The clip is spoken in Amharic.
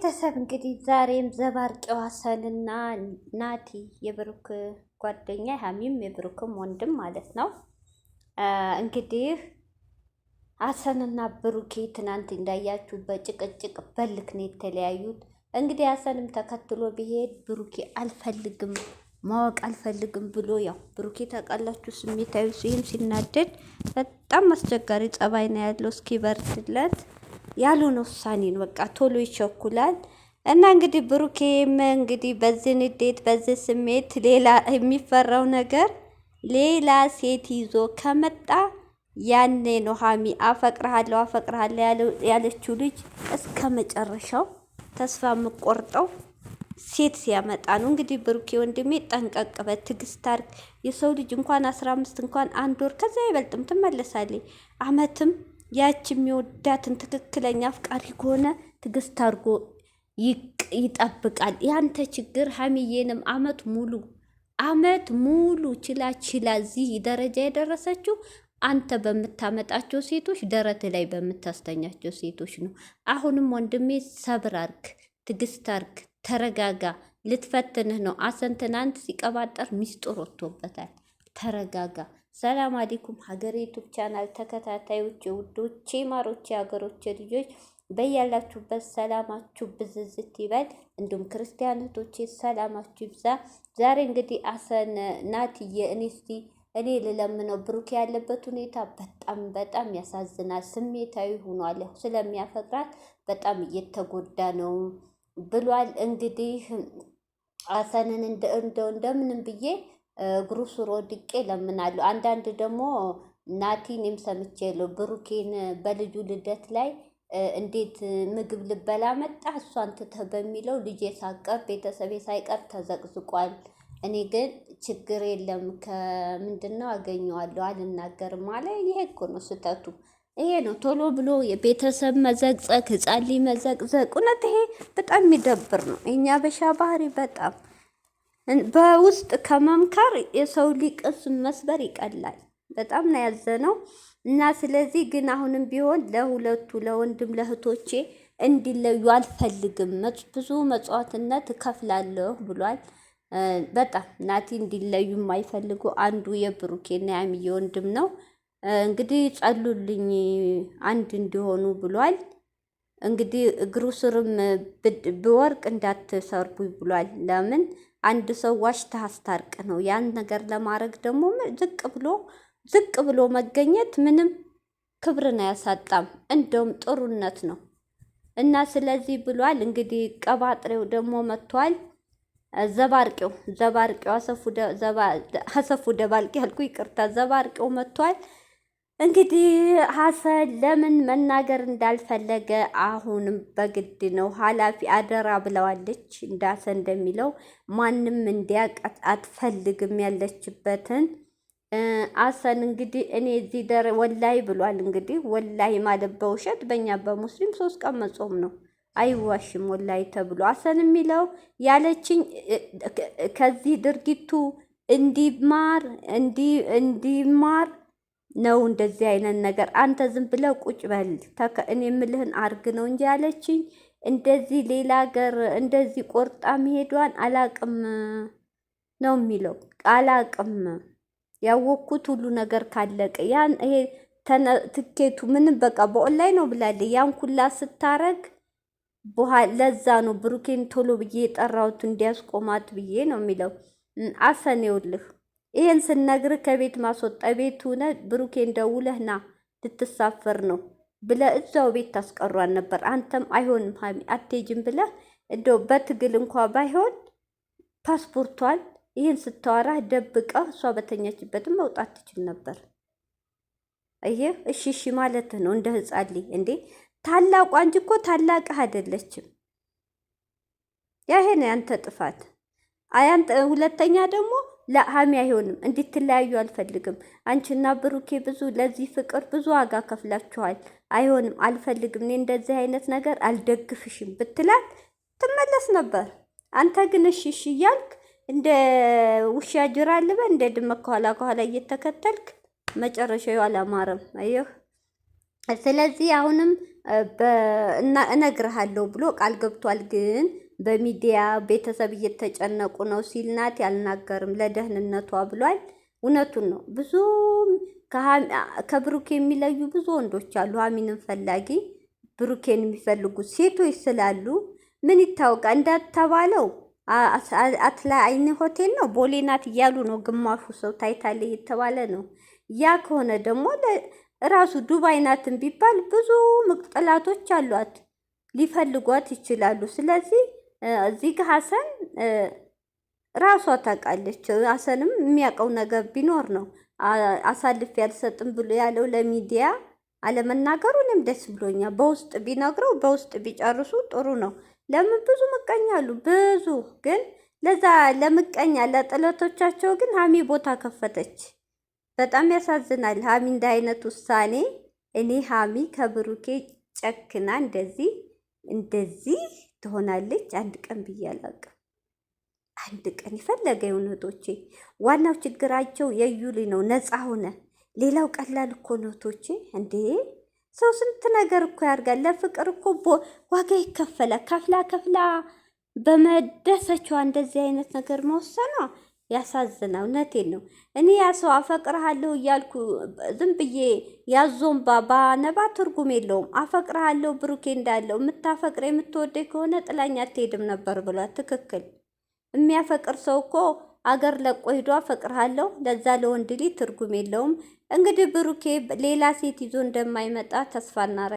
ቤተሰብ እንግዲህ ዛሬም ዘባርቄው ሀሰንና ናቲ የብሩክ ጓደኛ ሀሚም የብሩክም ወንድም ማለት ነው። እንግዲህ ሀሰንና ብሩኬ ትናንት እንዳያችሁ በጭቅጭቅ በልክ ነው የተለያዩት። እንግዲህ ሀሰንም ተከትሎ ቢሄድ ብሩኬ አልፈልግም ማወቅ አልፈልግም ብሎ ያው ብሩኬ ታውቃላችሁ ስሜታዊ ሲሆን ሲናደድ በጣም አስቸጋሪ ጸባይ ነው ያለው። እስኪ በርድለት ያሉን ውሳኔን በቃ ቶሎ ይቸኩላል። እና እንግዲህ ብሩኬም እንግዲህ በዚህ ንዴት በዚህ ስሜት ሌላ የሚፈራው ነገር ሌላ ሴት ይዞ ከመጣ ያኔ ነው ሀሚ አፈቅርሃለሁ ያለችው ልጅ እስከ መጨረሻው ተስፋ የምቆርጠው ሴት ሲያመጣ ነው። እንግዲህ ብሩኬ ወንድሜ ጠንቀቅ በል፣ ትዕግስት አድርግ። የሰው ልጅ እንኳን 15 እንኳን 1 ወር ከዛ አይበልጥም ትመለሳለች። አመትም ያቺ የሚወዳትን ትክክለኛ አፍቃሪ ከሆነ ትዕግስት አድርጎ ይጠብቃል። ያንተ ችግር ሀሚዬንም አመት ሙሉ ችላ እዚህ ደረጃ የደረሰችው አንተ በምታመጣቸው ሴቶች ደረት ላይ በምታስተኛቸው ሴቶች ነው። አሁንም ወንድሜ ሰብር አርግ፣ ትዕግስት አርግ፣ ተረጋጋ። ልትፈትንህ ነው። ሀሰን ትናንት ሲቀባጠር ሚስጥር ወጥቶበታል። ተረጋጋ። ሰላም አለይኩም ሀገሬ ዩቱብ ቻናል ተከታታዮች ውዶቼ ማሮቼ ሀገሮቼ ልጆች በያላችሁበት ሰላማችሁ ብዝዝት ይበል። እንዲሁም ክርስቲያን እህቶቼ ሰላማችሁ ይብዛ። ዛሬ እንግዲህ ሀሰን ናትዬ እኔ ልለምነው ብሩክ ያለበት ሁኔታ በጣም ያሳዝናል። ስሜታዊ ሆኗል። ስለሚያፈቅራት በጣም እየተጎዳ ነው ብሏል። እንግዲህ ሀሰንን እንደምንም ብዬ እግሩ ስር ወድቄ ለምናለሁ። አንዳንድ ደግሞ ናቲንም ሰምቼለሁ ብሩኬን በልጁ ልደት ላይ እንዴት ምግብ ልበላ መጣ እሷን ትተህ በሚለው ልጄ ሳቀር ቤተሰቤ ሳይቀር ተዘቅዝቋል። እኔ ግን ችግር የለም ከምንድነው አገኘዋለሁ አልናገርም አለ። ይሄ እኮ ነው ስህተቱ። ይሄ ነው ቶሎ ብሎ የቤተሰብ መዘቅዘቅ፣ ህፃን ልጅ መዘቅዘቅ። እውነት ይሄ በጣም የሚደብር ነው። እኛ በሻ ባህሪ በጣም በውስጥ ከመምከር የሰው ሊቅስ መስበር ይቀላል። በጣም ነው ያዘነው። እና ስለዚህ ግን አሁንም ቢሆን ለሁለቱ ለወንድም ለእህቶቼ እንዲለዩ አልፈልግም፣ ብዙ መጽዋዕትነት እከፍላለሁ ብሏል። በጣም ናቲ እንዲለዩ የማይፈልጉ አንዱ የብሩኬና የሀሚዬ ወንድም ነው። እንግዲህ ጸሉልኝ አንድ እንዲሆኑ ብሏል። እንግዲህ እግሩ ስርም ብወርቅ እንዳትሰርቡ ብሏል። ለምን አንድ ሰው ዋሽተህ አስታርቅ ነው። ያን ነገር ለማድረግ ደግሞ ዝቅ ብሎ መገኘት ምንም ክብርን አያሳጣም፣ እንደውም ጥሩነት ነው። እና ስለዚህ ብሏል። እንግዲህ ቀባጥሬው ደግሞ መጥቷል። ዘባርቄው አሰፉ ደባልቄ ያልኩ ይቅርታ፣ ዘባርቄው መጥቷል። እንግዲህ ሀሰን ለምን መናገር እንዳልፈለገ አሁንም በግድ ነው። ኃላፊ አደራ ብለዋለች። እንዳሰ እንደሚለው ማንም እንዲያውቃት አትፈልግም ያለችበትን። ሀሰን እንግዲህ እኔ እዚህ ወላይ ብሏል። እንግዲህ ወላይ ማለት በውሸት በእኛ በሙስሊም 3 ቀን መጾም ነው፣ አይዋሽም ወላይ ተብሎ። ሀሰን የሚለው ያለችኝ ከዚህ ድርጊቱ እንዲማር ነው። እንደዚህ አይነት ነገር አንተ ዝም ብለህ ቁጭ በል እኔ የምልህን አርግ ነው እንጂ ያለችኝ። እንደዚህ ሌላ ሀገር እንደዚህ ቆርጣ መሄዷን አላቅም ነው የሚለው። አላቅም ያወቅኩት ሁሉ ነገር ካለቀ ያን ይሄ ትኬቱ ምንም በቃ በኦንላይን ነው ብላለች። ያን ኩላ ስታረግ ለዛ ነው ብሩኬን ቶሎ ብዬ የጠራሁት እንዲያስቆማት ብዬ ነው የሚለው። ሀሰን ይኸውልህ ይሄን ስነግር ከቤት ማስወጣ ቤት ሆነ ብሩኬን ደውለህ ና ልትሳፈር ነው ብለህ እዛው ቤት ታስቀሯን ነበር። አንተም አይሆንም ሀሚ አትሄጂም ብለህ እንደው በትግል እንኳ ባይሆን ፓስፖርቷን ይህን ስታወራ ደብቀህ እሷ በተኛችበትም መውጣት ትችል ነበር። አየህ እሺ ማለትህ ነው እንደ ህፃን ልጅ እንዴ። ታላቋ እንጂ እኮ ታላቅህ አይደለችም። ይሄ ነው ያንተ ጥፋት። ሁለተኛ ደግሞ ለሀሚ አይሆንም፣ እንድትለያዩ አልፈልግም። አንቺና ብሩኬ ብዙ ለዚህ ፍቅር ብዙ ዋጋ ከፍላችኋል። አይሆንም፣ አልፈልግም፣ እኔ እንደዚህ አይነት ነገር አልደግፍሽም ብትላት ትመለስ ነበር። አንተ ግን እሺ እያልክ እንደ ውሻ ጅራልበ እንደ ድመት ከኋላ እየተከተልክ መጨረሻው አላማረም። አየህ። ስለዚህ አሁንም እነግርሃለሁ ብሎ ቃል ገብቷል። ግን በሚዲያ ቤተሰብ እየተጨነቁ ነው ሲል ናቲ አልናገርም ለደህንነቷ ብሏል። እውነቱን ነው። ብዙ ከብሩክ የሚለዩ ብዙ ወንዶች አሉ፣ ሀሚንን ፈላጊ ብሩኬን የሚፈልጉ ሴቶች ስላሉ ምን ይታወቃል። እንዳተባለው አትላ አይን ሆቴል ነው ቦሌ ናት እያሉ ነው ግማሹ ሰው ታይታለ እየተባለ ነው። ያ ከሆነ ደግሞ ራሱ ዱባይ ናትን ቢባል ብዙ ጥላቶች አሏት፣ ሊፈልጓት ይችላሉ። ስለዚህ እዚህ ጋር ሀሰን ራሷ ታውቃለች። ሀሰንም የሚያውቀው ነገር ቢኖር ነው አሳልፌ አልሰጥም ብሎ ያለው ለሚዲያ አለመናገሩ እኔም ደስ ብሎኛል። በውስጥ ቢነግረው በውስጥ ቢጨርሱ ጥሩ ነው። ለምን ብዙ ምቀኛ አሉ ብዙ። ግን ለዛ ለምቀኛ ለጥለቶቻቸው ግን ሀሚ ቦታ ከፈተች። በጣም ያሳዝናል። ሀሚ እንደ አይነት ውሳኔ እኔ ሀሚ ከብሩኬ ጨክና እንደዚህ ትሆናለች አንድ ቀን ብዬ አላውቅም። አንድ ቀን የፈለገ እውነቶቼ፣ ዋናው ችግራቸው የዩሊ ነው። ነፃ ሆነ። ሌላው ቀላል እኮ ነቶቼ። እንዴ ሰው ስንት ነገር እኮ ያርጋል። ለፍቅር እኮ ዋጋ ይከፈላል። ከፍላ በመደሰቿ እንደዚህ አይነት ነገር መወሰኗ ያሳዝናል። እውነቴን ነው። እኔ ያ ሰው አፈቅርሃለሁ እያልኩ ዝም ብዬ ያዞን ባነባ ትርጉም የለውም። አፈቅርሃለሁ ብሩኬ እንዳለው የምታፈቅር የምትወደኝ ከሆነ ጥላኝ አትሄድም ነበር ብሏል። ትክክል። የሚያፈቅር ሰው እኮ አገር ለቆ ሄዶ አፈቅርሃለሁ ለዛ ለወንድ ልጅ ትርጉም የለውም። እንግዲህ ብሩኬ ሌላ ሴት ይዞ እንደማይመጣ ተስፋ እናረ